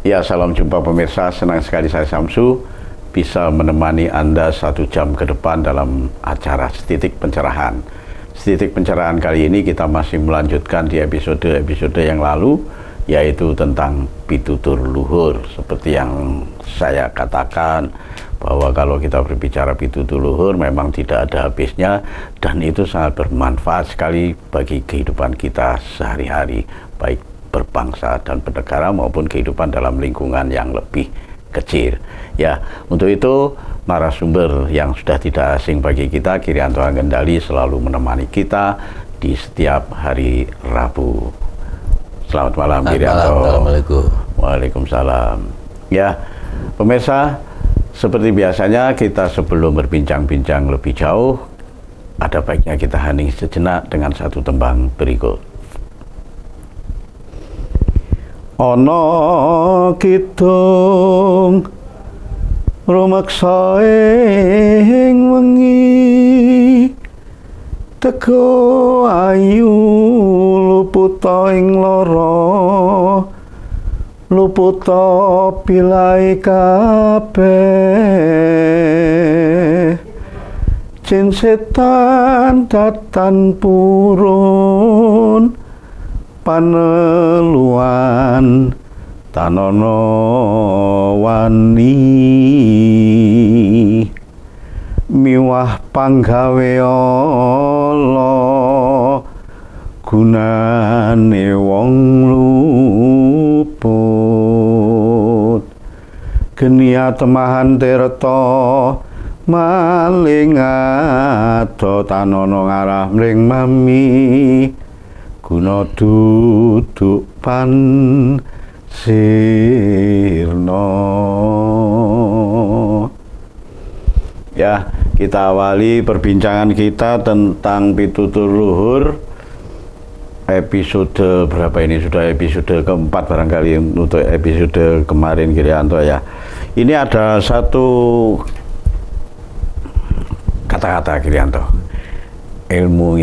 Ya, salam jumpa pemirsa. Senang sekali saya Samsu bisa menemani Anda 1 jam ke depan dalam acara Setitik Pencerahan. Setitik Pencerahan kali ini kita masih melanjutkan di episode yang lalu, yaitu tentang pitutur luhur. Seperti yang saya katakan, bahwa kalau kita berbicara pitutur luhur memang tidak ada habisnya, dan itu sangat bermanfaat sekali bagi kehidupan kita sehari-hari, baik berbangsa dan bernegara maupun kehidupan dalam lingkungan yang lebih kecil. Ya, untuk itu narasumber yang sudah tidak asing bagi kita, Kirianto Anggendali, selalu menemani kita di setiap hari Rabu. Selamat malam, Kirianto. Assalamualaikum. Waalaikumsalam. Ya, pemirsa, seperti biasanya kita sebelum berbincang-bincang lebih jauh, ada baiknya kita hening sejenak dengan satu tembang berikut. Ana kidung rumeksa ing wengi, teko ayu luputa ing lara, luputa pilai kabeh, jin setan datan purun, paneluan tanono wani, miwah panggawe ala, gunane wong luput, geni atemahan tirta maling ado, tanono ngarah mring mami, guna duduk pan sirna. Ya, kita awali perbincangan kita tentang pitutur luhur. Episode berapa ini? Sudah episode keempat barangkali untuk episode kemarin, Kirianto ya. Ini ada satu kata-kata, Kirianto. Ilmu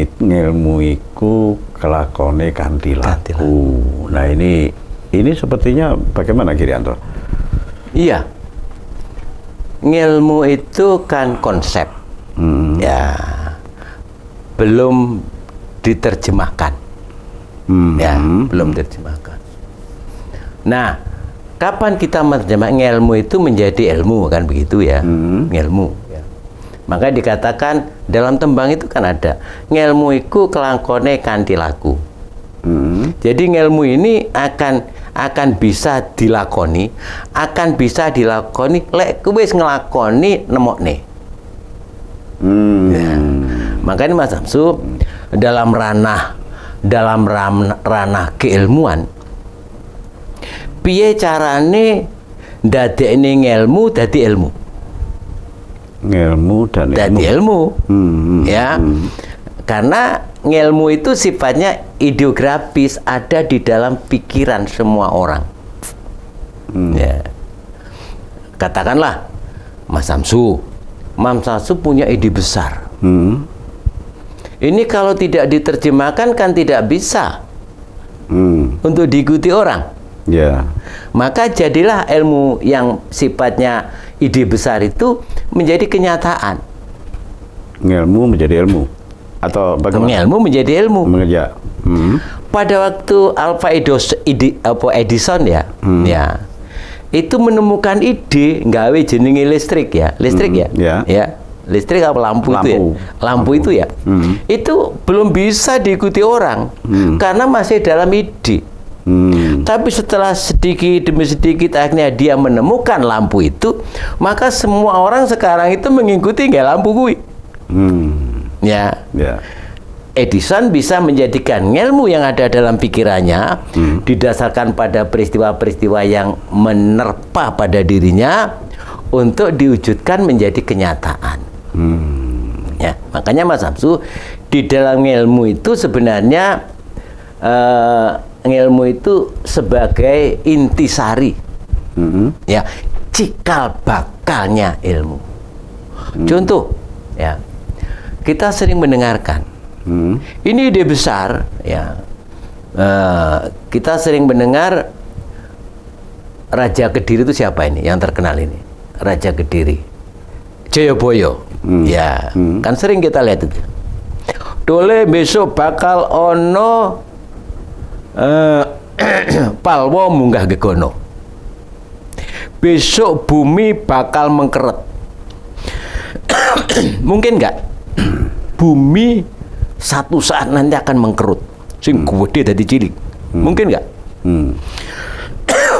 iku kelakone kanthi laku. Nah, ini sepertinya bagaimana, Kirianto? Iya, ngilmu itu kan konsep, ya, belum diterjemahkan, ya, belum diterjemahkan. Nah, kapan kita menerjemah ngilmu itu menjadi ilmu, kan begitu ya, ngilmu. Maka dikatakan dalam tembang itu kan ada ngilmu iku kelakone kanthi laku. Jadi ngilmu ini akan bisa dilakoni, lek kowe wis nglakoni nemokne. Ya. Makanya Mas Samsu dalam ranah keilmuan, piye carane ndadekne ngilmu dadi ilmu? Ilmu dan ilmu. Ya, karena ngilmu itu sifatnya ideografis, ada di dalam pikiran semua orang. Ya, katakanlah Mas Samsu punya ide besar. Ini kalau tidak diterjemahkan kan tidak bisa untuk diikuti orang. Ya. Maka jadilah ilmu yang sifatnya ide besar itu menjadi kenyataan. Ngilmu menjadi ilmu atau bagaimana? Ngilmu menjadi ilmu. Ya. Pada waktu Edison ya, itu menemukan ide nggawe jenenge listrik ya, listrik apa lampu itu ya, lampu itu ya, itu belum bisa diikuti orang karena masih dalam ide. Tapi setelah sedikit demi sedikit akhirnya dia menemukan lampu itu, maka semua orang sekarang itu mengikuti nggak lampu kui. Ya. Edison bisa menjadikan ilmu yang ada dalam pikirannya didasarkan pada peristiwa-peristiwa yang menerpa pada dirinya untuk diwujudkan menjadi kenyataan. Ya, makanya Mas Samsu di dalam ilmu itu sebenarnya ilmu itu sebagai intisari, ya, cikal bakalnya ilmu. Contoh, ya, kita sering mendengarkan, ini ide besar, ya, kita sering mendengar Raja Kediri itu siapa ini yang terkenal ini? Raja Kediri, Jayabaya. Ya, kan sering kita lihat itu. Dole besok bakal ono Palwa munggah gegono. Besok bumi bakal mengkeret. Mungkin nggak? Bumi satu saat nanti akan mengkerut, sing gede dari cilik. Mungkin nggak?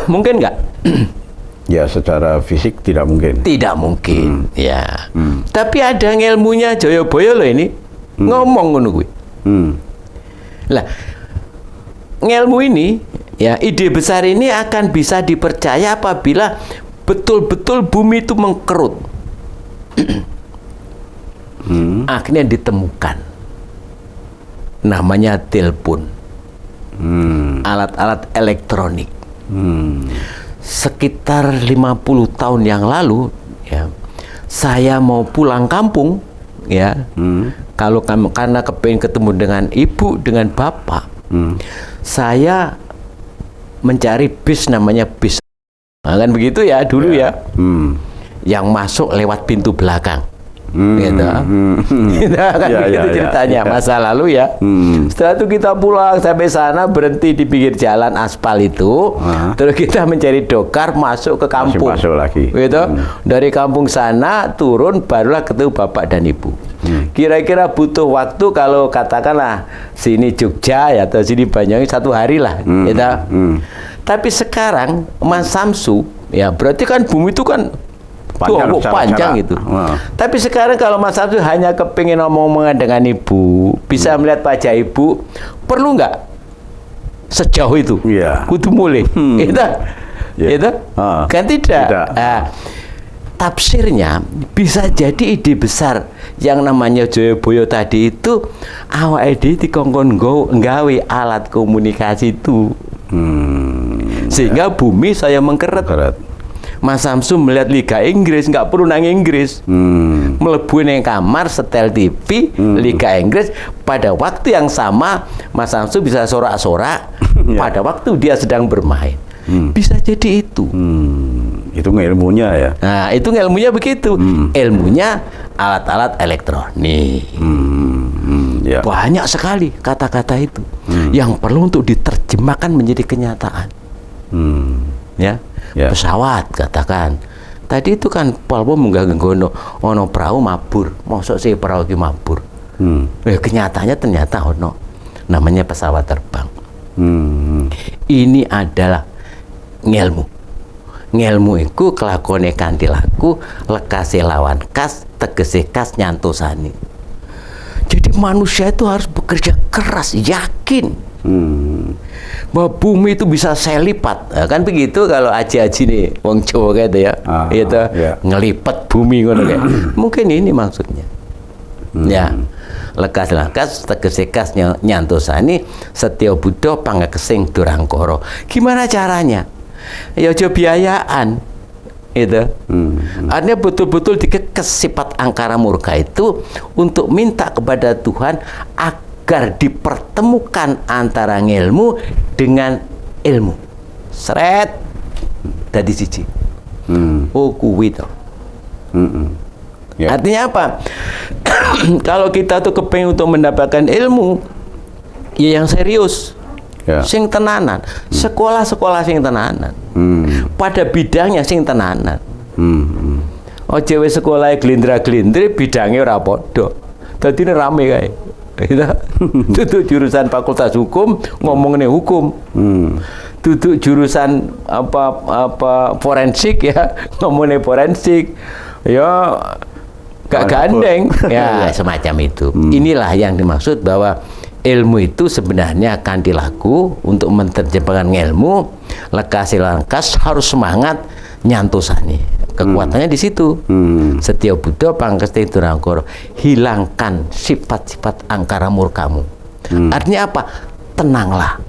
Mungkin nggak? Ya, secara fisik tidak mungkin. Tidak mungkin, ya. Tapi ada ilmunya Jayabaya loh ini, ngomong ngono kuwi. Lah, ilmu ini, ya, ide besar ini akan bisa dipercaya apabila betul-betul bumi itu mengkerut. Akhirnya ditemukan namanya telepon, alat-alat elektronik. Sekitar 50 tahun yang lalu, ya, saya mau pulang kampung, ya, kalau karena kepengen ketemu dengan ibu, dengan bapak, saya mencari bis, namanya bis, nah, kan begitu ya dulu, ya, yang masuk lewat pintu belakang. Gitu. Kan begitu ceritanya, masa lalu, ya. Setelah itu kita pulang sampai sana, berhenti di pinggir jalan aspal itu, terus kita mencari dokar masuk ke kampung. Masuk lagi. Gitu. Dari kampung sana turun, barulah ketemu bapak dan ibu. Kira-kira butuh waktu, kalau katakanlah sini Jogja, ya, atau sini Banyuwangi, 1 hari lah. Gitu. Tapi sekarang Mas Samsu, ya, berarti kan bumi itu kan panjang itu. Tapi sekarang kalau Mas Samsu hanya kepingin ngomong dengan ibu, bisa melihat wajah ibu, perlu nggak sejauh itu? Kudu mulai. Itu kan tidak. Nah, tafsirnya bisa jadi ide besar yang namanya Jayabaya tadi itu, awake dhewe dikongkon nggawe alat komunikasi itu, sehingga bumi saya mengkeret. Mas Samsu melihat Liga Inggris, nggak perlu nang Inggris, melebu nang kamar setel TV Liga Inggris, pada waktu yang sama Mas Samsu bisa sorak-sorak pada waktu dia sedang bermain. Bisa jadi itu. Itu ilmunya, ya. Nah, itu ilmunya begitu. Ilmunya alat-alat elektronik. Ya. Banyak sekali kata-kata itu yang perlu untuk diterjemahkan menjadi kenyataan. Ya. Pesawat, katakan tadi itu kan Palwa munggah gegono, ono perahu mabur, mosok sih perahu ki mabur. Kenyataannya ternyata ono namanya pesawat terbang. Ini adalah ngelmu iku kelakone kanthi laku, lekase lawan kas, tegese kas nyantosani. Jadi manusia itu harus bekerja keras, yakin bahwa bumi itu bisa saya lipat, kan begitu kalau aji-aji nih wong Jawa gitu, ya, itu ngelipat bumi ngono kayak. Mungkin ini maksudnya. Ya, lekas tegese kas nyantosani, setya Buddha pangekesing durangkara. Gimana caranya? Ya aja biayaan. Itu. Artinya betul-betul dikekes sifat angkara murka itu untuk minta kepada Tuhan agar dipertemukan antara ilmu dengan ilmu. Seret dadi siji. Oh kuwi to. Artinya apa? Kalau kita tuh kepengen untuk mendapatkan ilmu, ya yang serius, sing tenanan, sekolah-sekolah sing tenanan, pada bidangnya sing tenanan. Ojo wis sekolah glindra-glindri, bidangnya ora padha. Dadi rame kae. Duduk jurusan fakultas hukum ngomongnya hukum, duduk jurusan apa forensik, ya, ngomongnya forensik, ya gak gandeng, ya semacam itu. Inilah yang dimaksud bahwa ilmu itu sebenarnya akan dilaku untuk menerjemahkan ilmu. Lekasi langkas harus semangat nyantosani. Kekuatannya di situ. Setya Buddha pangkesting durangkara, hilangkan sifat-sifat angkara murkamu. Artinya apa? Tenanglah,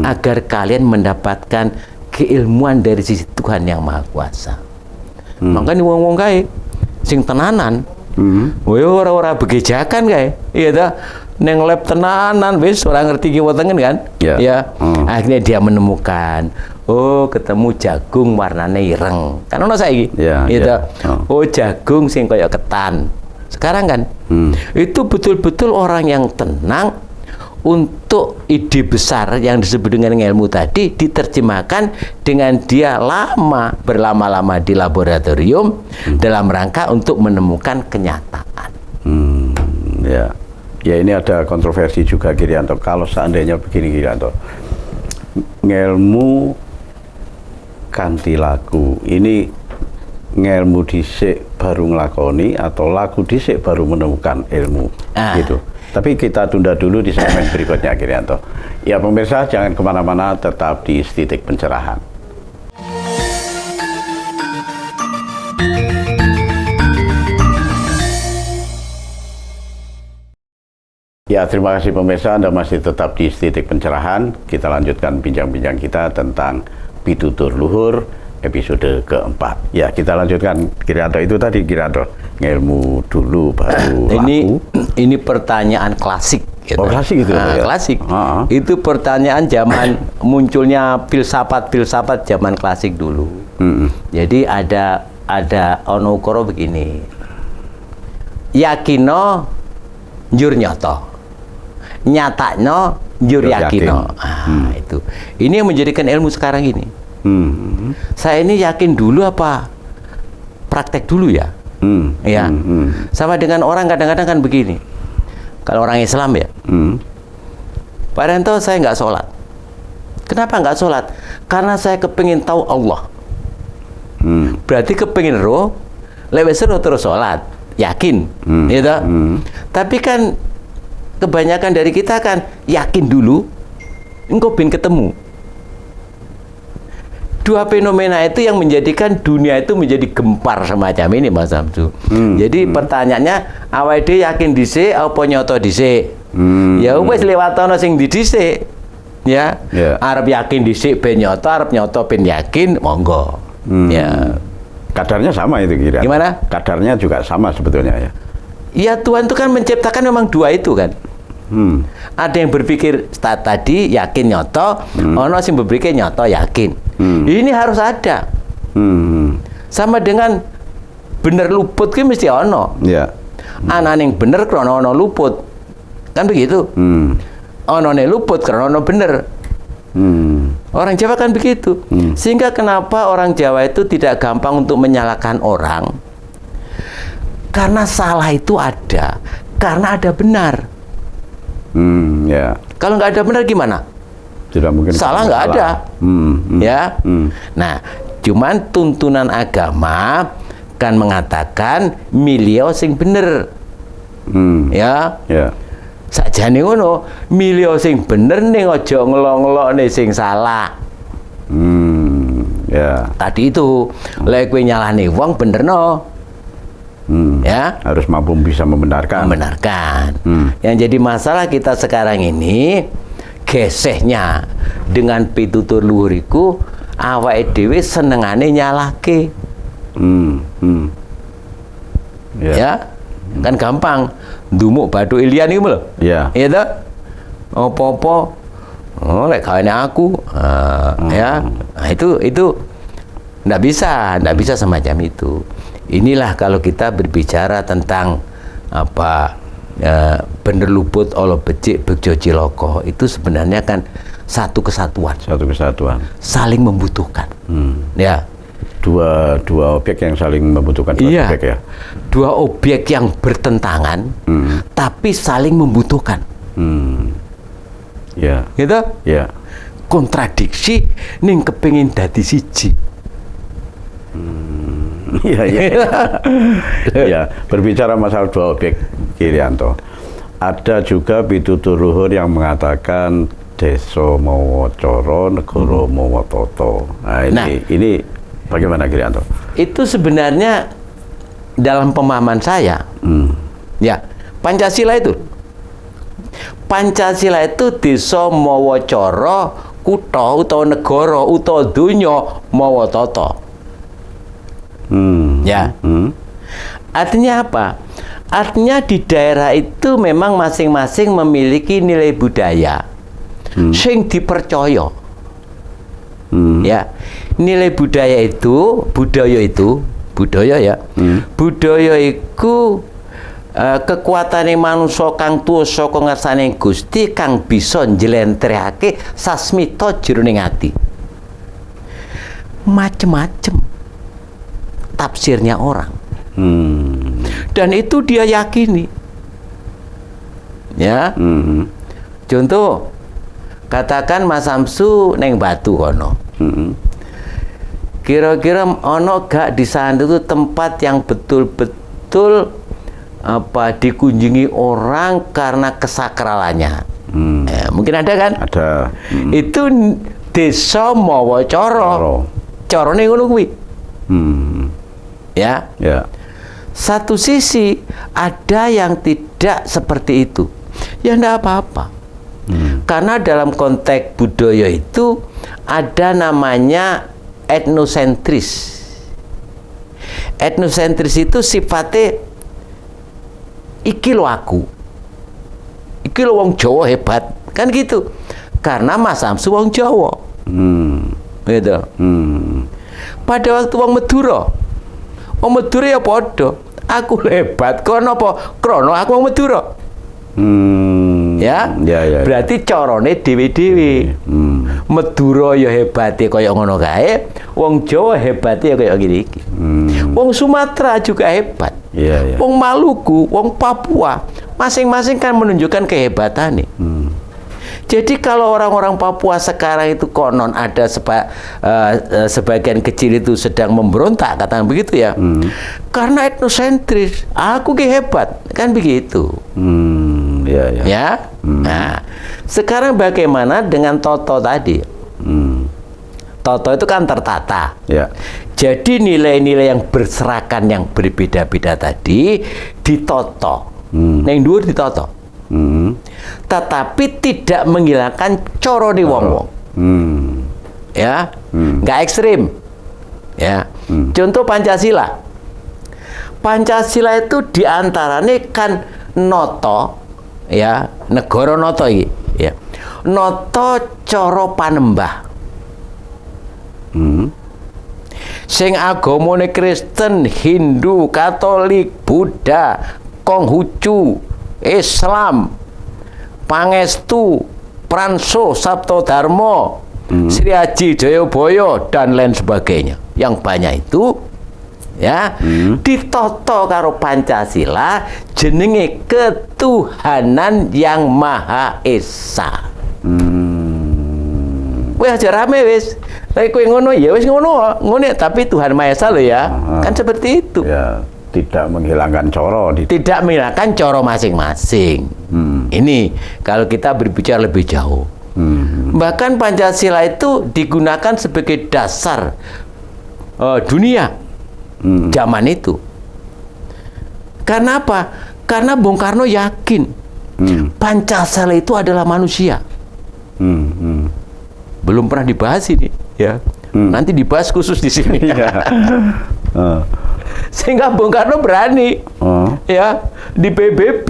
agar kalian mendapatkan keilmuan dari sisi Tuhan yang Maha Kuasa. Makanya wong-wong kae sing tenanan, ora begejakan kae, iya ta? Neng lab tenanan wis ora ngerti kiwa tengen kan? Ya. Akhirnya dia menemukan Oh, ketemu jagung warnane ireng. Kan ono saiki. Yeah, gitu. yeah. Oh, jagung sing kaya ketan. Sekarang kan itu betul-betul orang yang tenang untuk ide besar yang disebut dengan ilmu tadi diterjemahkan dengan dia berlama-lama di laboratorium dalam rangka untuk menemukan kenyataan. Ya. Ya, ini ada kontroversi juga, Girianto. Kalau seandainya begini, Girianto, ngelmu kanthi laku ini ngelmu dhisik baru nglakoni atau laku dhisik baru menemukan ilmu gitu. Tapi kita tunda dulu di segmen berikutnya, Girianto. Ya pemirsa, jangan kemana-mana, tetap di Titik Pencerahan. Ya, terima kasih pemirsa, Anda masih tetap di Titik Pencerahan. Kita lanjutkan bincang-bincang kita tentang pitutur luhur episode keempat. Ya, kita lanjutkan, Girianto. Itu tadi, Girianto, ilmu dulu baru laku. Ini pertanyaan klasik. Gitu. Oh, klasik itu? Ya? Klasik. Itu pertanyaan zaman munculnya filsafat zaman klasik dulu. Jadi ada ono ukara begini. Yakino njur nyoto. Nyatakno njur yakino. Itu. Ini yang menjadikan ilmu sekarang ini. Saya ini yakin dulu apa praktek dulu ya? Ya. Sama dengan orang kadang-kadang kan begini. Kalau orang Islam ya. Pak Rento, saya nggak sholat. Kenapa nggak sholat? Karena saya kepingin tahu Allah. Berarti kepingin roh, lewat seru terus sholat. Yakin, gitu. Tapi kan kebanyakan dari kita kan yakin dulu, engkau bin ketemu. Dua fenomena itu yang menjadikan dunia itu menjadi gempar semacam ini, Mas Samsu. Jadi pertanyaannya, awake dhewe yakin dhisik apa nyoto dhisik? Ya wis lewatono sing dhisik. Ya. Arep yakin dhisik ben nyoto, arep nyoto ben yakin, monggo. Ya. Kadarnya sama itu, kira. Gimana? Kadarnya juga sama sebetulnya ya. Ya, Tuhan itu kan menciptakan memang dua itu kan. Ada yang berpikir tadi yakin nyoto, ono sing berpikir nyoto yakin. Ini harus ada. Sama dengan bener luput ki mesti ono. Ya. Ananing bener krono ono luput. Kan begitu. Onone luput krono ono bener. Orang Jawa kan begitu. Sehingga kenapa orang Jawa itu tidak gampang untuk menyalahkan orang? Karena salah itu ada, karena ada benar. Ya. Kalau nggak ada benar gimana? Tidak mungkin. Salah nggak ada. Ya. Nah, cuman tuntunan agama kan mengatakan milio sing bener. Ya. Sakjane ngono, milio sing bener ning aja ngelok-ngelokne sing salah. Ya. Tadi itu lek kowe nyalahne wong benerno. Ya, harus mampu bisa membenarkan. Yang jadi masalah kita sekarang ini gesehnya dengan pitutur luhuriku awake dhewe senengane nyalahke. Ya. Kan gampang ndumuk Batu Ilian iki lho. Iya. Iya toh? Apa-apa lek kawene aku. Ya. Nah, itu ndak bisa semacam itu. Inilah kalau kita berbicara tentang apa bener luput olo becik bejo ciloko, itu sebenarnya kan satu kesatuan. Saling membutuhkan. Ya. Dua objek yang saling membutuhkan. Iya. Objek, ya. Dua objek yang bertentangan, tapi saling membutuhkan. Ya. Gitu? Ya. Kontradiksi ning kepengin dadi siji. Ya, berbicara masalah dua objek, Girianto, ada juga pitutur luhur yang mengatakan desa mawa cara, negara mawa tata. Nah, ini bagaimana, Girianto? Itu sebenarnya dalam pemahaman saya, ya, Pancasila itu desa mawa cara, kutha utawa negara utawa donya mawa tata. Ya. Artinya apa? Artinya di daerah itu memang masing-masing memiliki nilai budaya sing dipercaya. Ya, nilai budaya itu budaya ya. Budaya iku kekuatane manungsa kang tuwa saka ngersane Gusti kang bisa njlentrehake sasmita jroning ati. Macem-macem tafsirnya orang. Dan itu dia yakini. Ya. Contoh, katakan Mas Samsu neng Batu kono. Kira-kira ono gak di sana itu tempat yang betul-betul dikunjungi orang karena kesakralannya. Mungkin ada kan? Ada. Itu desa mawa coro. Corone ngono kuwi. Ya. Satu sisi ada yang tidak seperti itu. Ya enggak apa-apa. Karena dalam konteks budaya itu ada namanya etnosentris. Etnosentris itu sifatnya iki lo aku, iki lo wong Jawa hebat, kan gitu. Karena Mas Samsu wong Jawa, gitu. Pada waktu wong Madura ya podo, aku hebat, kono apa? Krono aku wong Madura. Ya. Berarti corone dewi-dewi. Madura ya hebate kaya ngono kae, wong Jawa hebate ya kaya gini iki. Wong Sumatera juga hebat. Wong Maluku, wong Papua, masing-masing kan menunjukkan kehebatannya. Jadi kalau orang-orang Papua sekarang itu konon ada sebagian kecil itu sedang memberontak, katakan begitu ya. Karena etnosentris, aku hebat, kan begitu. Ya. Nah, sekarang bagaimana dengan Toto tadi? Toto itu kan tertata. Jadi nilai-nilai yang berserakan yang berbeda-beda tadi ditoto. Yang dua ditoto. Tetapi tidak menghilangkan coro di wong-wong. Ya, nggak ekstrim. Ya. Contoh Pancasila. Pancasila itu diantaranya kan noto, ya, negara noto iki, ya. Noto coro panembah. Sing agamane Kristen, Hindu, Katolik, Buddha, Konghucu, Islam, Pangestu, Pranso, Sabto Dharma, Sri Aji Jayabaya dan lain sebagainya. Yang banyak itu ya ditoto karo Pancasila jenenge ketuhanan yang Maha Esa. Kowe aja rame wis. Lha kowe ngono ya wis ngono tapi Tuhan Maha Esa lho ya. Kan seperti itu. Ya, tidak menghilangkan coro. Tidak menghilangkan coro masing-masing. Ini kalau kita berbicara lebih jauh. Bahkan Pancasila itu digunakan sebagai dasar dunia zaman itu. Karena apa? Karena Bung Karno yakin Pancasila itu adalah manusia. Belum pernah dibahas ini, ya. Nanti dibahas khusus di sini. Sehingga Bung Karno berani, ya, di PBB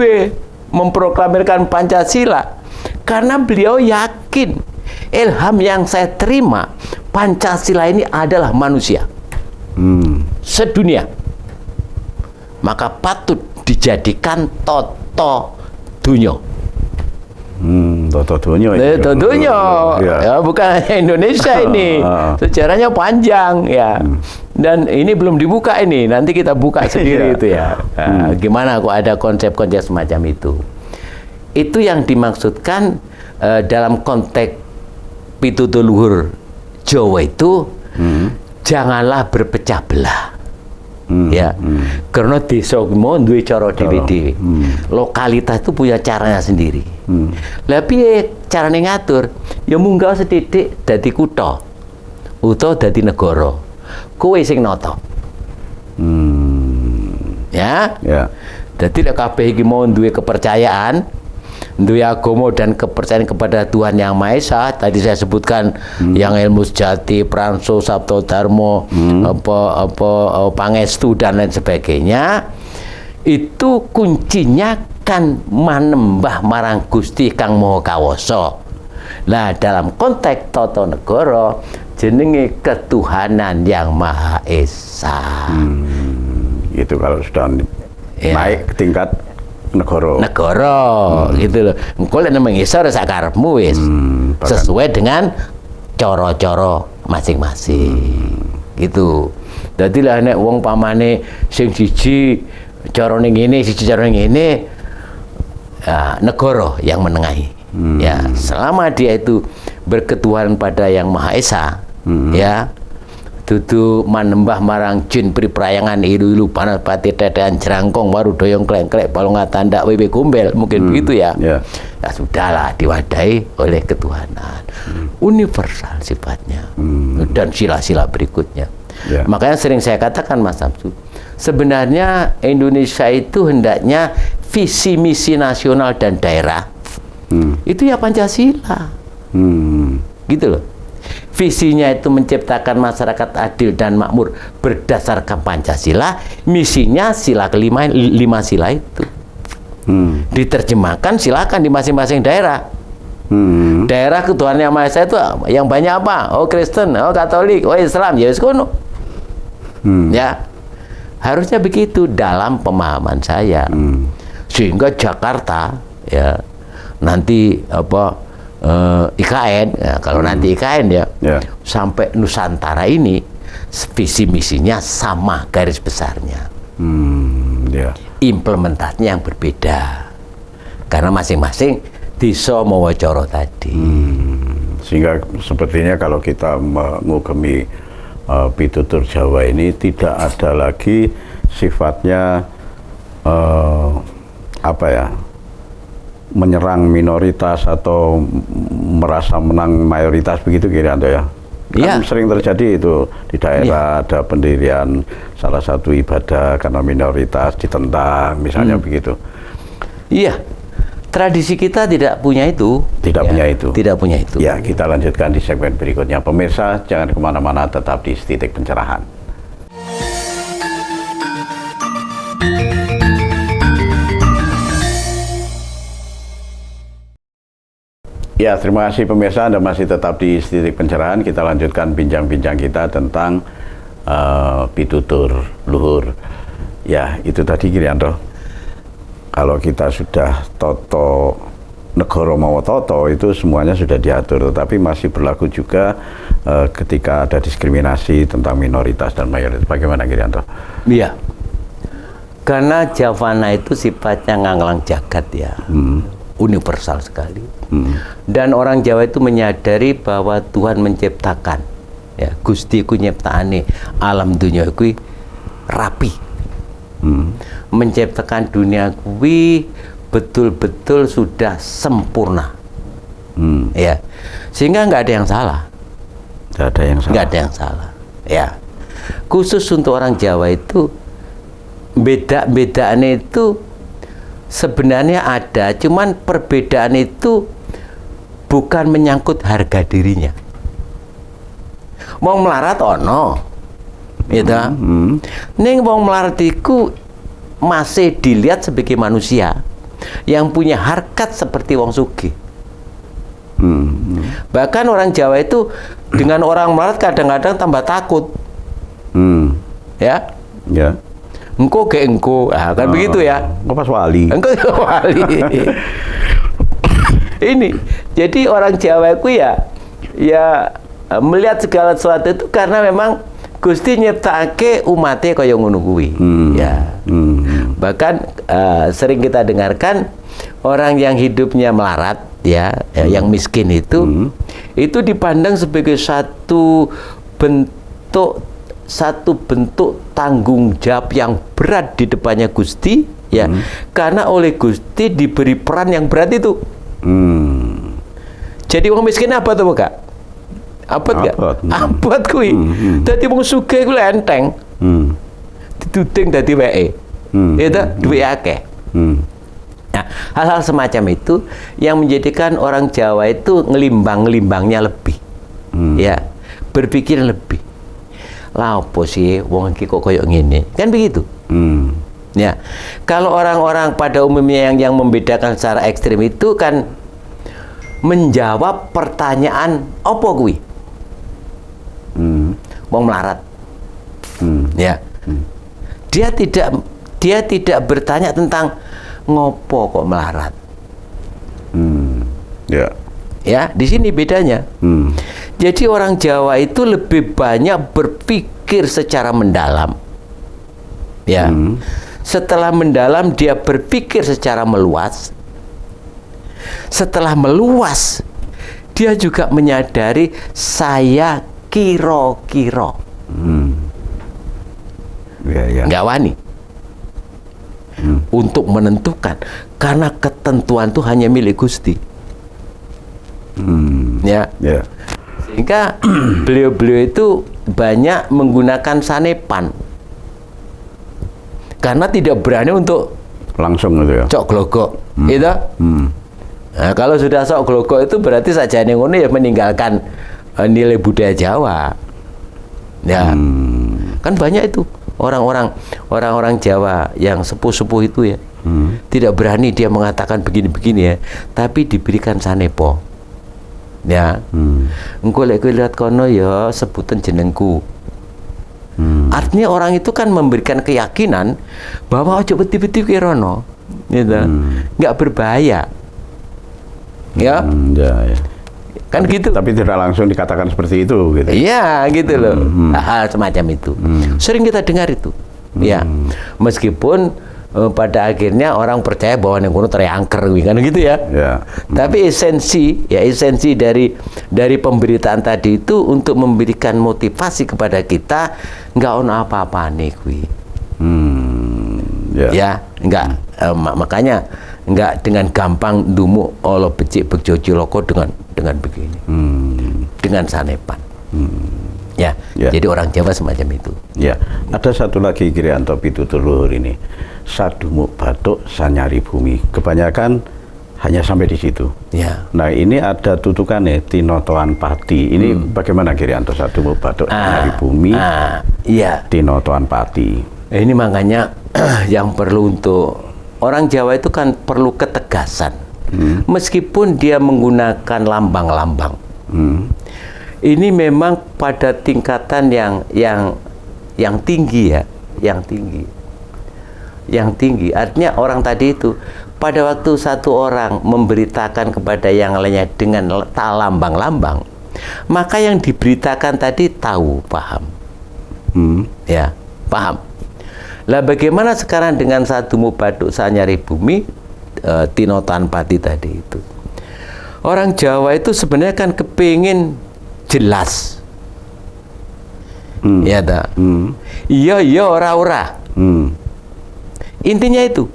memproklamirkan Pancasila karena beliau yakin ilham yang saya terima Pancasila ini adalah manusia sedunia, maka patut dijadikan toto dunyo. Toto dunyo. Toto dunyo, ya, bukan hanya Indonesia ini, sejarahnya panjang, ya. Dan ini belum dibuka ini, nanti kita buka sendiri itu ya. Gimana kok ada konsep-konsep semacam itu? Itu yang dimaksudkan dalam konteks pitutur luhur Jawa itu, janganlah berpecah belah. Ya, karena desa mau duwe cara dhewe-dhewe. Lokalitas itu punya caranya sendiri. Lah piye carane ngatur? Ya munggah sethithik dadi kutha utawa dadi negara. Kowe sing nata. Ya. Dadi lek kabeh iki mau duwe kepercayaan, duwe agama dan kepercayaan kepada Tuhan Yang Maha Esa, tadi saya sebutkan yang ilmu sejati, Pranso, Sabto Dharma, Pangestu dan lain sebagainya, itu kuncinya kan manembah marang Gusti Kang Maha Kawasa. Nah, dalam konteks tata negara jenenge ketuhanan yang Maha Esa. Itu kalau sudah naik ke tingkat negara gitu loh. Engko lek nang ngisor sak karepmu wis sesuai dengan cara-cara masing-masing. Gitu. Dadi lah nek wong pamane sing siji carane ngene, siji carane ngene, negara yang menengahi. Ya, selama dia itu berketuhanan pada yang Maha Esa, ya, dudu manembah marang jin priprayangan ilu-ilu panas pati tetean jerangkong waru doyong kleng-klek balongan tanda wewe gombel, mungkin begitu ya. Ya sudahlah, diwadahi oleh ketuhanan. Universal sifatnya. Dan sila-sila berikutnya. Makanya sering saya katakan, Mas Samsu, sebenarnya Indonesia itu hendaknya visi misi nasional dan daerah itu ya Pancasila. Gitu loh. Visinya itu menciptakan masyarakat adil dan makmur berdasarkan Pancasila. Misinya sila kelima, 5 sila itu. Diterjemahkan silakan di masing-masing daerah. Daerah ketuhanan yang Maha Esa itu yang banyak apa? Oh Kristen, oh Katolik, oh Islam, ya wis kono. Ya, harusnya begitu dalam pemahaman saya. Sehingga Jakarta, ya, nanti apa IKN, ya, kalau nanti IKN ya, sampai Nusantara ini visi misinya sama garis besarnya. Implementasinya yang berbeda karena masing-masing desa mawacoro tadi. Sehingga sepertinya kalau kita mengugemi pitutur Jawa ini tidak ada lagi sifatnya apa ya, menyerang minoritas atau merasa menang mayoritas, begitu Kirianto ya? Kan sering terjadi itu di daerah, ada pendirian salah satu ibadah karena minoritas ditentang misalnya begitu. Iya, tradisi kita tidak punya itu. Tidak punya itu. Tidak punya itu. Ya, kita lanjutkan di segmen berikutnya. Pemirsa, jangan kemana-mana, tetap di Titik Pencerahan. Ya, terima kasih pemirsa, Anda masih tetap di Titik Pencerahan. Kita lanjutkan bincang-bincang kita tentang pitutur luhur. Ya, itu tadi Kirianto. Kalau kita sudah toto negara mawa toto, itu semuanya sudah diatur, tetapi masih berlaku juga ketika ada diskriminasi tentang minoritas dan mayoritas. Bagaimana Kirianto? Iya. Karena Javana itu sifatnya nganglang jagat ya. Universal sekali. Dan orang Jawa itu menyadari bahwa Tuhan menciptakan, ya, Gusti ku nyiptaane alam dunia kuwi rapi. Menciptakan dunia kuwi betul-betul sudah sempurna. Ya. Sehingga nggak ada yang salah. Nggak ada yang salah. Nggak ada yang salah. Ya. Khusus untuk orang Jawa itu beda-bedaan itu sebenarnya ada, cuman perbedaan itu bukan menyangkut harga dirinya. Wong melarat ono, gitu. Ning wong melarat iku masih dilihat sebagai manusia yang punya harkat seperti wong sugih. Bahkan orang Jawa itu dengan orang melarat kadang-kadang tambah takut. Ya. Ya. Engko ke engko, kan begitu ya. Engko pas wali. Engko wali. Ini, jadi orang Jawa itu ya melihat segala sesuatu itu karena memang Gusti nyiptake umatnya kaya ngono kuwi. Ya. Bahkan sering kita dengarkan orang yang hidupnya melarat ya, yang miskin itu dipandang sebagai satu bentuk tanggung jawab yang berat di depannya Gusti ya, karena oleh Gusti diberi peran yang berat itu. Jadi wong miskin apa tuh Kak? Abot gak? Abot kuwi. Dadi wong sugih kuwi enteng. Dituding dadi weke. Itu duwe akeh. Nah, hal-hal semacam itu yang menjadikan orang Jawa itu ngelimbang-ngelimbangnya lebih. Ya, berpikir lebih. Lah opo sih wong iki kok koyo ngene? Kan begitu. Ya. Kalau orang-orang pada umumnya yang membedakan secara ekstrim itu kan menjawab pertanyaan opo kuwi? wong melarat. Ya. Dia tidak bertanya tentang ngopo kok melarat. Ya. Ya, di sini bedanya. Jadi orang Jawa itu lebih banyak berpikir secara mendalam. Ya. Setelah mendalam dia berpikir secara meluas. Setelah meluas dia juga menyadari saya kira-kira. Ya. Nggak wani untuk menentukan, karena ketentuan itu hanya milik Gusti. Ya. Sehingga beliau-beliau itu banyak menggunakan sanepan karena tidak berani untuk langsung gitu ya, cok glogok gitu. Nah, kalau sudah sok glogok itu berarti saja ngono ya meninggalkan nilai budaya Jawa. Ya. Kan banyak itu orang-orang Jawa yang sepuh-sepuh itu ya. Tidak berani dia mengatakan begini-begini ya, tapi diberikan sanepo. Ya. Engko lek kowe lihat kono ya sebutan jenengku. Artinya orang itu kan memberikan keyakinan bahwa ojo beti-beti ki rono. Gitu. Enggak berbahaya. Ya. Ya. Kan tapi, gitu. Tapi tidak langsung dikatakan seperti itu gitu. Iya, gitu loh. Hal semacam itu. Sering kita dengar itu. Ya. Meskipun pada akhirnya orang percaya bahwa yang kuno terangker kan gitu ya. Tapi esensi dari pemberitaan tadi itu untuk memberikan motivasi kepada kita, enggak ono apa-apa nih kuwi. Ya, enggak. Makanya enggak dengan gampang dumu olo becik begjojo loko dengan begini. Dengan sanepan. Ya. Jadi orang Jawa semacam itu. Ya. Ada satu lagi Kriyanto Pitutur ini. Sadumuk batuk sanyari bumi. Kebanyakan hanya sampai di situ. Ya. Nah, ini ada tutukannya Tinotoan Pati. Ini bagaimana Kriyanto, sadumuk batuk sanyari bumi? Iya. Tinotoan Pati. Ini makanya yang perlu untuk orang Jawa itu kan perlu ketegasan. Meskipun dia menggunakan lambang-lambang. Ini memang pada tingkatan yang tinggi ya, yang tinggi. Artinya orang tadi itu pada waktu satu orang memberitakan kepada yang lainnya dengan lambang-lambang, maka yang diberitakan tadi tahu, paham. Ya, paham. Lah bagaimana sekarang dengan sadumuk batuk sanyari bumi, Tinotoan Pati tadi itu? Orang Jawa itu sebenarnya kan kepingin jelas. Ya tak? Iya ora. Intinya itu.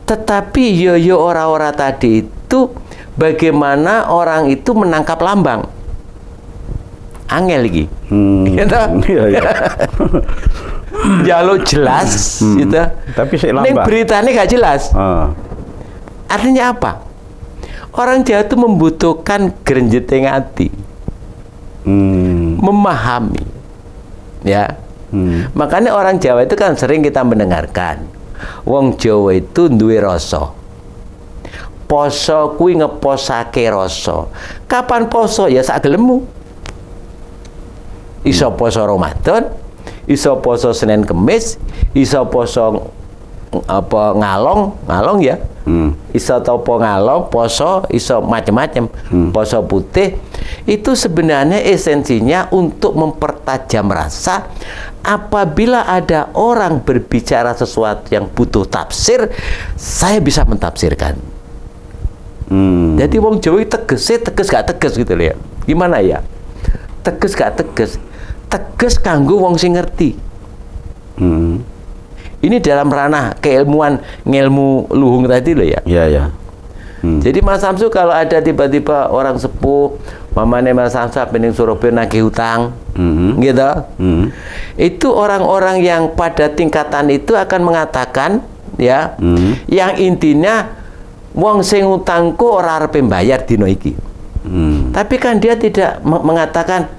Tetapi iya ora tadi itu bagaimana orang itu menangkap lambang. Angel lagi. Gitu? Iya. Jaluk jelas gitu. Tapi sik lambang. Ning beritanya gak jelas. Artinya apa? Orang Jawa itu membutuhkan grenjeting hati. Memahami. Ya. Makanya orang Jawa itu kan sering kita mendengarkan wong Jawa itu duwe rasa. Poso kuwi ngeposake rasa. Kapan poso? Ya sak gelemu. Iso poso Ramadan, iso poso Senin Kemis, iso poso ngalong ya. Iso topo ngalong, poso, iso macam-macam. Poso putih itu sebenarnya esensinya untuk mempertajam rasa. Apabila ada orang berbicara sesuatu yang butuh tafsir, saya bisa mentafsirkan. Jadi wong Jawa teges gak teges gitu loh ya. Gimana ya? Teges gak teges? Teges kanggo wong sing ngerti. Ini dalam ranah keilmuan, ngelmu luhung tadi loh ya. Iya. Jadi Mas Samsu kalau ada tiba-tiba orang sepuh, mamane Mas Samsu pening Surabaya nagih hutang, gitu. Itu orang-orang yang pada tingkatan itu akan mengatakan, ya, yang intinya wong sing utangku ora arep mbayar dino iki. Tapi kan dia tidak mengatakan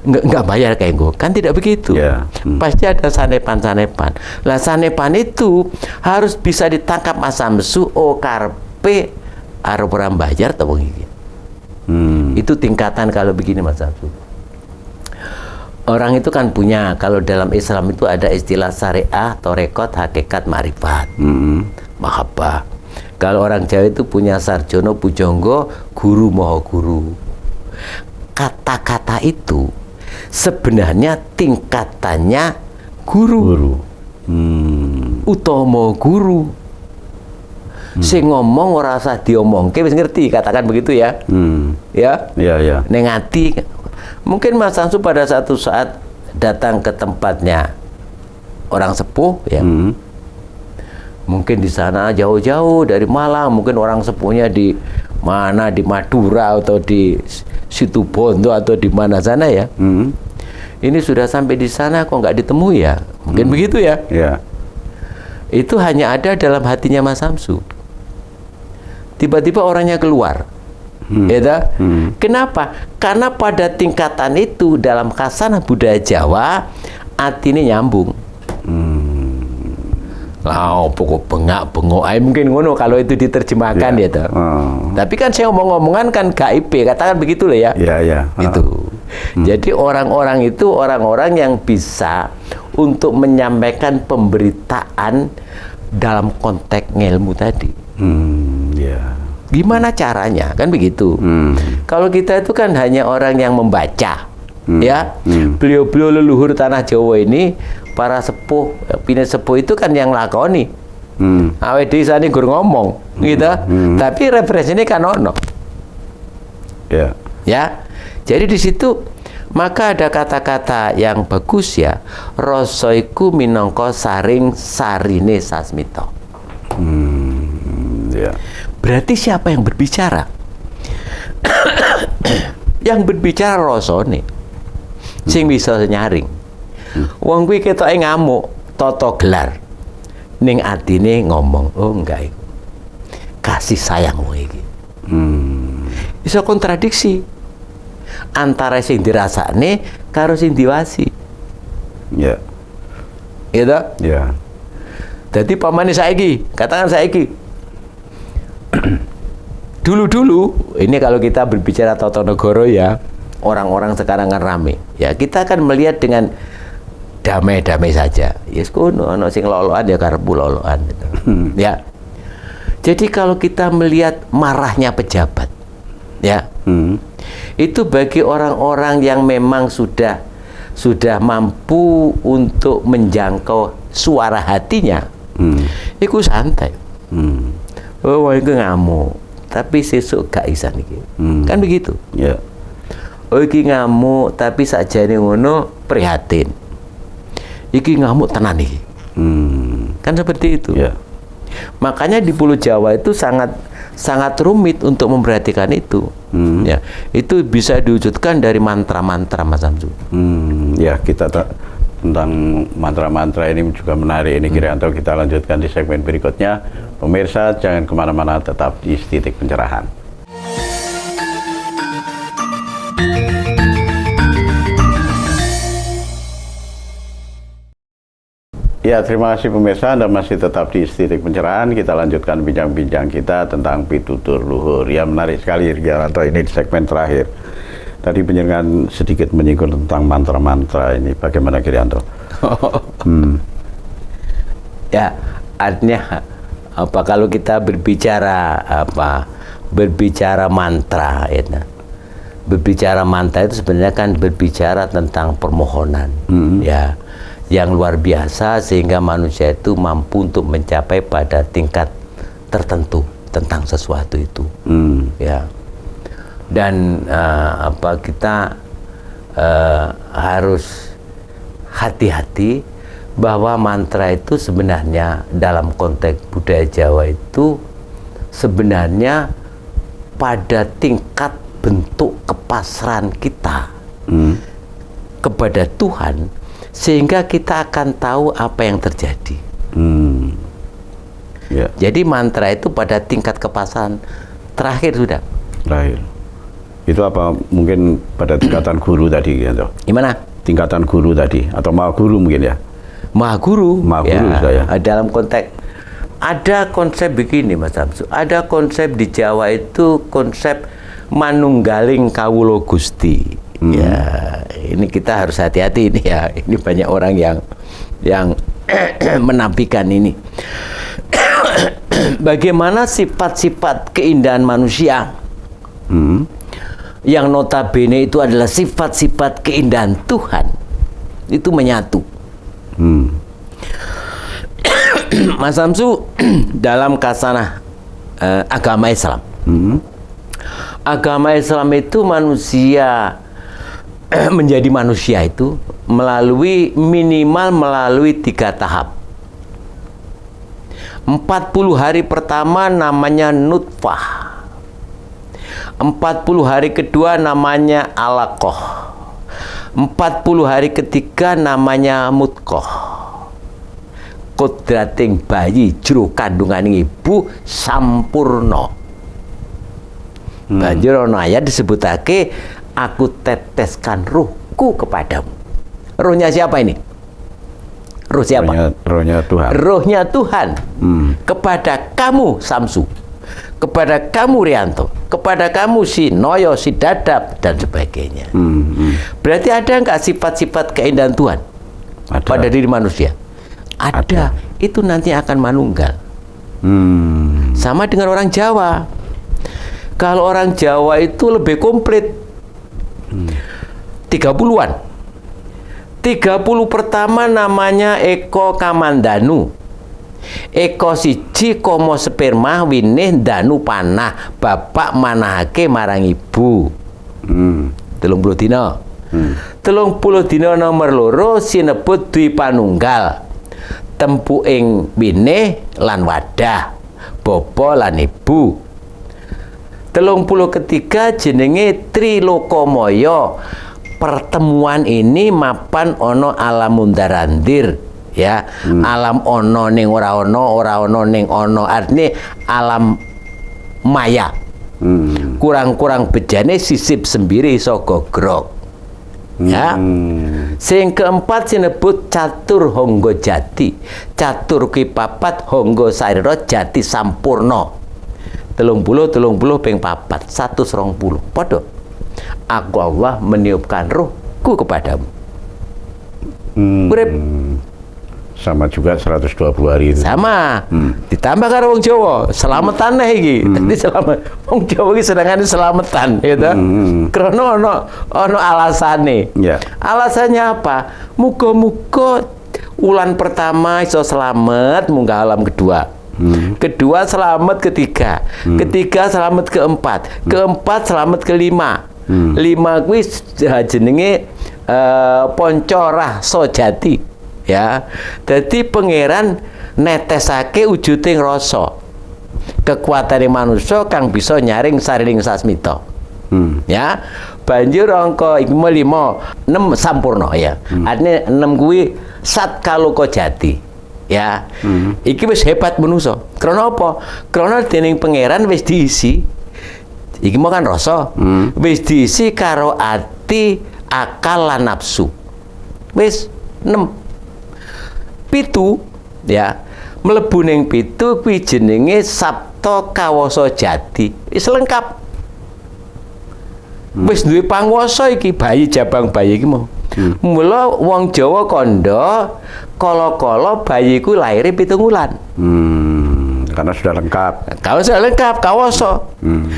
nggak bayar kayak gue, kan tidak begitu. Pasti ada sanepan-sanepan. Lah sanepan itu harus bisa ditangkap Mas Samsu, karpe arep ora bayar atau iki. Itu tingkatan kalau begini Mas Samsu. orang itu kan punya, kalau dalam Islam itu ada istilah syariah, torekot, hakikat, marifat, mahabbah. Kalau orang Jawa itu punya sarjono, pujangga, guru, moho guru. Kata-kata itu sebenarnya tingkatannya guru. Utama guru. Sing ngomong ora usah diomongke wis ngerti, katakan begitu ya. Ya. Ya. Ning ati. Mungkin Mas Samsu pada satu saat datang ke tempatnya orang sepuh ya. Mungkin di sana jauh-jauh dari Malang, mungkin orang sepuhnya di mana, di Madura atau di Situbondo atau di mana sana ya. Ini sudah sampai di sana kok nggak ditemui ya. Mungkin begitu ya. Ya. Itu hanya ada dalam hatinya Mas Samsu. Tiba-tiba orangnya keluar. Ya, kenapa? Karena pada tingkatan itu dalam khasanah budaya Jawa, artinya nyambung. Pokok bengak-bengok, mungkin ngono kalau itu diterjemahkan ya toh. Tapi kan saya ngomong-ngomongan kan gaib, katakan begitu loh ya. Iya. Itu. Jadi orang-orang itu orang-orang yang bisa untuk menyampaikan pemberitaan dalam konteks ilmu tadi. Gimana caranya? Kan begitu. Kalau kita itu kan hanya orang yang membaca. Ya. Beliau-beliau leluhur tanah Jawa ini, para sepuh, pine sepuh itu kan yang lakoni. Awet dhewe sane gur ngomong, gitu. Tapi referensinya kan ono. Ya. Jadi di situ maka ada kata-kata yang bagus ya. Rasa iku minangka saring sarine sasmita. Berarti siapa yang berbicara? Yang berbicara rasane. Sing bisa nyaring. Wong kuwi ketoke ngamuk, tata gelar. Ning atine ngomong, oh enggak iku. Kasih sayang wong iki. Iso kontradiksi antara sing dirasakne karo sing diwasi. Ya. Gitu? Ya. Jadi pamane saiki, katakan saiki. Dulu-dulu, ini kalau kita berbicara tata negara ya, orang-orang sekarang kan rame. Ya, kita akan melihat dengan damai-damai saja. Yes, kuno ono sing loloan ya karep loloan gitu. Ya. Jadi kalau kita melihat marahnya pejabat, ya. Itu bagi orang-orang yang memang sudah mampu untuk menjangkau suara hatinya. Iku santai. Oh, itu ngamuk, tapi sesuk gak isan iki. Kan begitu. Ya. Oh, iki ngamuk, tapi sakjane ngono prihatin. Iki ngamuk tenan iki. Kan seperti itu. Ya. Makanya di Pulau Jawa itu sangat rumit untuk memperhatikan itu. Ya, itu bisa diwujudkan dari mantra-mantra, Mas Samsu. Ya, kita tentang mantra-mantra ini juga menarik. Ini Kirianto, kita lanjutkan di segmen berikutnya. Pemirsa, jangan kemana-mana, tetap di Titik Pencerahan. Ya, terima kasih pemirsa, Anda masih tetap di Titik Pencerahan. Kita lanjutkan bincang-bincang kita tentang pitutur luhur. Ya, menarik sekali Kirianto, ini di segmen terakhir. Tadi penjelasan sedikit menyinggung tentang mantra-mantra ini. Bagaimana Kirianto? Ya, artinya apa kalau kita berbicara mantra ya. Berbicara mantra itu sebenarnya kan berbicara tentang permohonan ya, yang luar biasa sehingga manusia itu mampu untuk mencapai pada tingkat tertentu tentang sesuatu itu. Ya. Dan kita harus hati-hati bahwa mantra itu sebenarnya dalam konteks budaya Jawa itu sebenarnya pada tingkat bentuk kepasrahan kita kepada Tuhan, sehingga kita akan tahu apa yang terjadi. Jadi mantra itu pada tingkat kepasrahan terakhir sudah. Terakhir. Itu apa mungkin pada tingkatan guru tadi gitu? Gimana? Tingkatan guru tadi atau maha guru mungkin ya? Maha guru ya. Dalam konteks ada konsep begini Mas Samsu, ada konsep di Jawa itu konsep manunggaling kawula Gusti Ya, ini kita harus hati-hati ini ya. Ini banyak orang yang menafikan ini. Bagaimana sifat-sifat keindahan manusia yang notabene itu adalah sifat-sifat keindahan Tuhan itu menyatu. Mas Samsu, dalam kasanah agama Islam, agama Islam itu manusia menjadi manusia itu minimal melalui 3 tahap. 40 hari pertama namanya nutfah, 40 hari kedua namanya alaqah, 40 hari ketiga namanya mudghah. Kodrating bayi jero kandungan ibu sampurno. Banjur ana ayat disebutake, aku teteskan ruhku kepadamu. Ruhnya siapa ini? Ruh siapa? Rohnya Tuhan. Rohnya Tuhan kepada kamu Samsu, kepada kamu Rianto, kepada kamu si Noyo, si Dadap dan sebagainya. Berarti ada nggak sifat-sifat keindahan Tuhan pada diri manusia? Ada. Itu nanti akan manunggal. Sama dengan orang Jawa. Kalau orang Jawa itu lebih komplit. 30-an. 30 pertama namanya Eko Kamandanu. Eko siji komo sperma winih danu panah bapak manahake marang ibu. 30 dina. 30 dina nomor loro sinebut dwi panunggal. Tempu ing winih lan wadah, bapa lan ibu. 30 ketiga jenenge Trilokomaya. Pertemuan ini mapan ono alam mundarandir, ya. Alam ono ning ora ono ning ono, artinya alam maya. Kurang-kurang bejane sisip sembiri iso gogrok. Ya. Sing keempat sinebut catur honggo jati. Catur ki papat honggo sarira jati sampurna. 30 ping 4 120 padha. Aku Allah meniupkan ruhku kepadamu. Urip sama juga 120 hari itu. Sama. Ditambah karo wong Jawa, selametan iki. Dadi selamat. Wong Jawa iki senengane selametan, gitu. Karena ono alasane. Ya. Alasannya apa? Muga-muga ulan pertama iso selamat munggah alam kedua. Kedua selamat ketiga. Ketiga selamat keempat. Keempat selamat kelima. 5 kuwi jenenge poncorah sojati. Ya, jadi pangeran netesake wujuding rasa kekuatan manusia kang bisa nyaring sarining sasmita. Ya, banjur angka 5 6 sampurna ya. Artinya 6 kuwi sat kaloka jati. Ya, iki wis hebat manusia. Karena apa? Karena dening pangeran wis diisi. Iki mau kan rasa, wis diisi karo ati, akal lan nafsu. Wis 6. 7 ya, mlebu ning 7 kuwi jenenge sabta kawasa jati. Wis lengkap. Wis duwe panguwasa iki bayi jabang bayi iki mau. Mula wong Jawa kandha kala-kala bayiku laire 7 wulan. Karena sudah lengkap. Kalau sudah lengkap kawasa.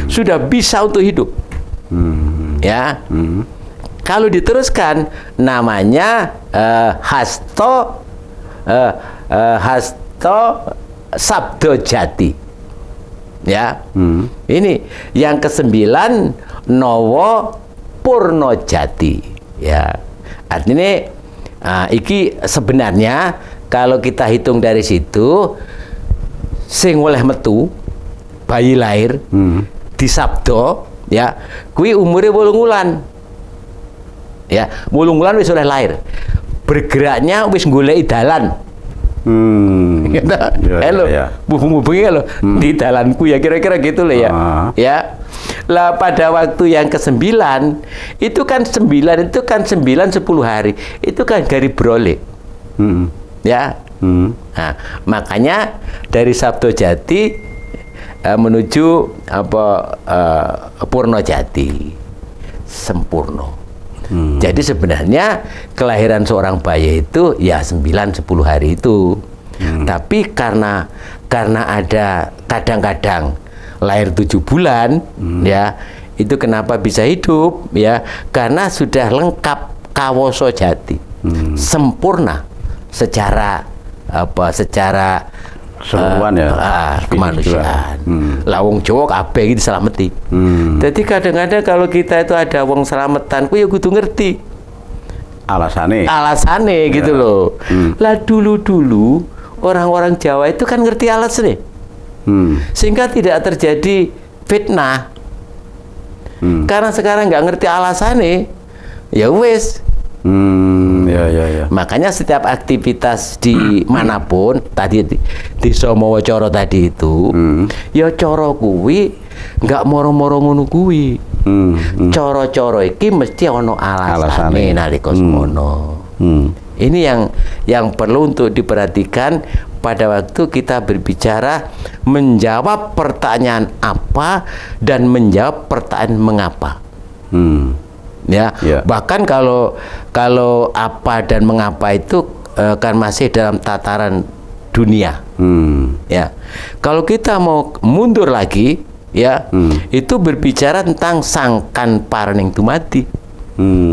Sudah bisa untuk hidup. Ya. Kalau diteruskan namanya hasto sabdo jati. Ya. Ini yang ke-9 Nawa Purno Jati. Ya. Artinya iki sebenarnya kalau kita hitung dari situ sing oleh metu bayi lahir di sabdo ya kuwi umure 8 wulan. Ya, 8 wulan wis oleh lahir. Bergeraknya wis goleki dalan. Halo, bubung-bubungnya lo di dalanku ya kira-kira gitu loh ya. Ya. Lah pada waktu yang ke-9 itu kan 9 10 hari. Itu kan dari brole. Ya. Nah, makanya dari Sabdo Jati menuju Purno Jati. Sempurna. Jadi sebenarnya kelahiran seorang bayi itu ya 9-10 hari itu. Tapi karena ada kadang-kadang lahir 7 bulan, ya itu kenapa bisa hidup, ya karena sudah lengkap kawoso jati, sempurna secara keseluruhan ya kemanusiaan. Lawong Jawa kabeh iki diselameti. Jadi kadang-kadang kalau kita itu ada wong selamatan, ku ya kudu ngerti alasane gitu loh. Lah dulu orang-orang Jawa itu kan ngerti alasane. Sehingga tidak terjadi fitnah. Karena sekarang nggak ngerti alasannya, ya wes. Ya. Makanya setiap aktivitas di manapun tadi di Somowo Coro tadi itu, ya coro kuwi nggak moro-moro ngono kuwi. Coro-coro iki mesti ono alasane nalika semono. Ini yang perlu untuk diperhatikan pada waktu kita berbicara menjawab pertanyaan apa dan menjawab pertanyaan mengapa. Ya. Bahkan kalau apa dan mengapa itu kan masih dalam tataran dunia. Ya. Kalau kita mau mundur lagi, ya, itu berbicara tentang sangkan paraning dumadi.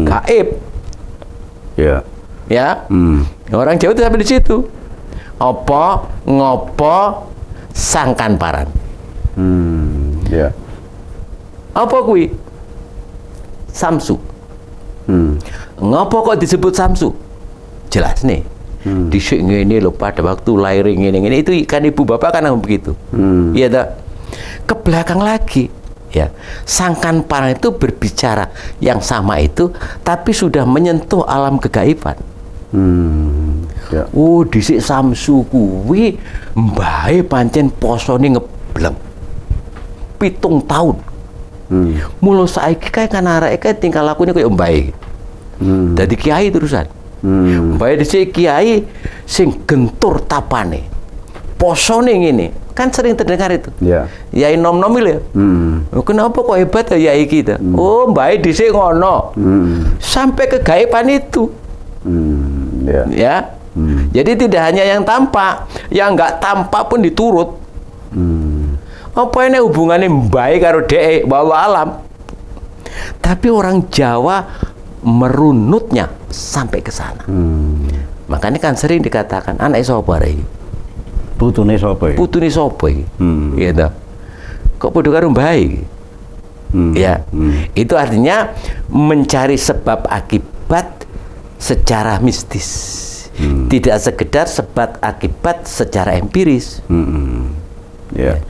Gaib. Ya. Orang Jawa itu sampai di situ. Apa ngopo sangkan paran. Ya. Apa kuwi? Samsu. Ngopo kok disebut Samsu? Jelas nih. Dhisik ngene lho pada waktu lahir ngene itu kan ibu bapak kan begitu. Iya tak? Ke belakang lagi, ya. Sangkan paran itu berbicara yang sama itu tapi sudah menyentuh alam kegaiban. Ya. Oh, dhisik Samsu kuwi mbahe pancen posone ngebleng 7 tahun. Mula saiki kae kan areke kae tingkah lakune koyo mbahe. Dadi kiai terusan. Mbahe dhisik kiai sing gentur tapane. Posone ngene. Kan sering terdengar itu. Ya. Yai nom-nom ya. Kenapa kok hebat ya yai kita? Oh, mbahe dhisik ngono. Sampai kegaiban itu. Ya. Jadi tidak hanya yang tampak, yang nggak tampak pun diturut. Apa ini hubungannya baik karo dhek bawa alam? Tapi orang Jawa merunutnya sampai ke sana. Makanya kan sering dikatakan anak sapa iki? Putune sapa iki? Putune sapa iki? Iya ta. Kok padha karo mbae iki? Ya. Itu artinya mencari sebab akibat secara mistis. Tidak sekedar sebab akibat secara empiris. Ya.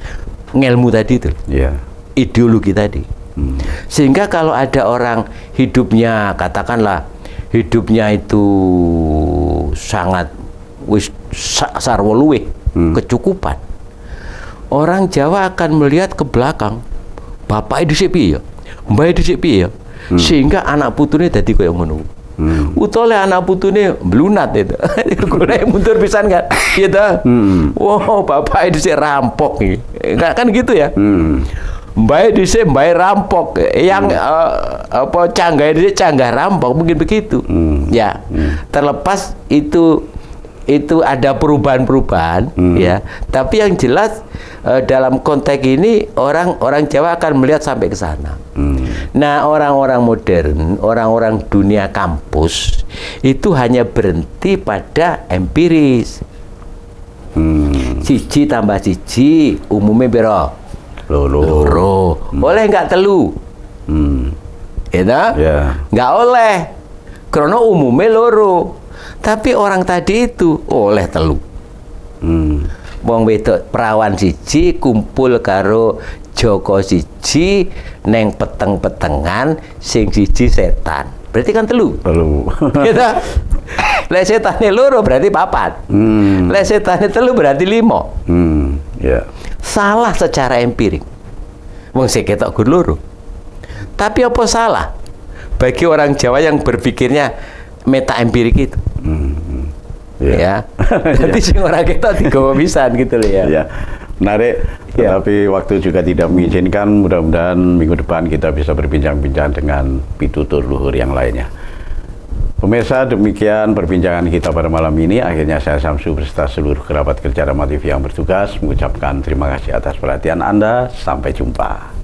Ngelmu tadi itu. Ya. Ideologi tadi. Sehingga kalau ada orang hidupnya, katakanlah hidupnya itu sangat wis sarwa luwih kecukupan. Orang Jawa akan melihat ke belakang. Bapak dhisik piye ya? Mbah dhisik piye ya? Sehingga anak putune dadi koyo ngono. Utole anak putune blunat itu. Golek mundur pisan kan. Iya ta? Wow, bapak dhisik rampok iki. Kan gitu ya. Mbak dhisik mbak rampok, yang apa canggah dhisik canggah rampok, mungkin begitu. Ya. Terlepas itu ada perubahan-perubahan, ya. Tapi yang jelas dalam konteks ini orang Jawa akan melihat sampai ke sana. Nah, orang-orang modern, orang-orang dunia kampus itu hanya berhenti pada empiris. Siji tambah siji umumnya biro loro. Boleh nggak telu? Ya. Nggak oleh. Karena umumnya loro. Tapi orang tadi itu oleh telu. Wong wedok perawan siji kumpul karo Joko siji neng peteng-petengan sing siji setan. Berarti kan telu. Gitu. Lek setane loro berarti papat. Lek setane telu berarti 5. Ya. Salah secara empirik. Wong sing ketok gur loro. Tapi apa salah bagi orang Jawa yang berpikirnya meta empirik itu? Ya. Jadi sing ora ketok digawa pisan gitu loh ya. Ya. Menarik Tetapi waktu juga tidak mengizinkan. Mudah-mudahan minggu depan kita bisa berbincang-bincang dengan pitutur luhur yang lainnya. Pemirsa, demikian perbincangan kita pada malam ini. Akhirnya saya Samsu beserta seluruh kerabat kerja Rama TV yang bertugas mengucapkan terima kasih atas perhatian Anda. Sampai jumpa.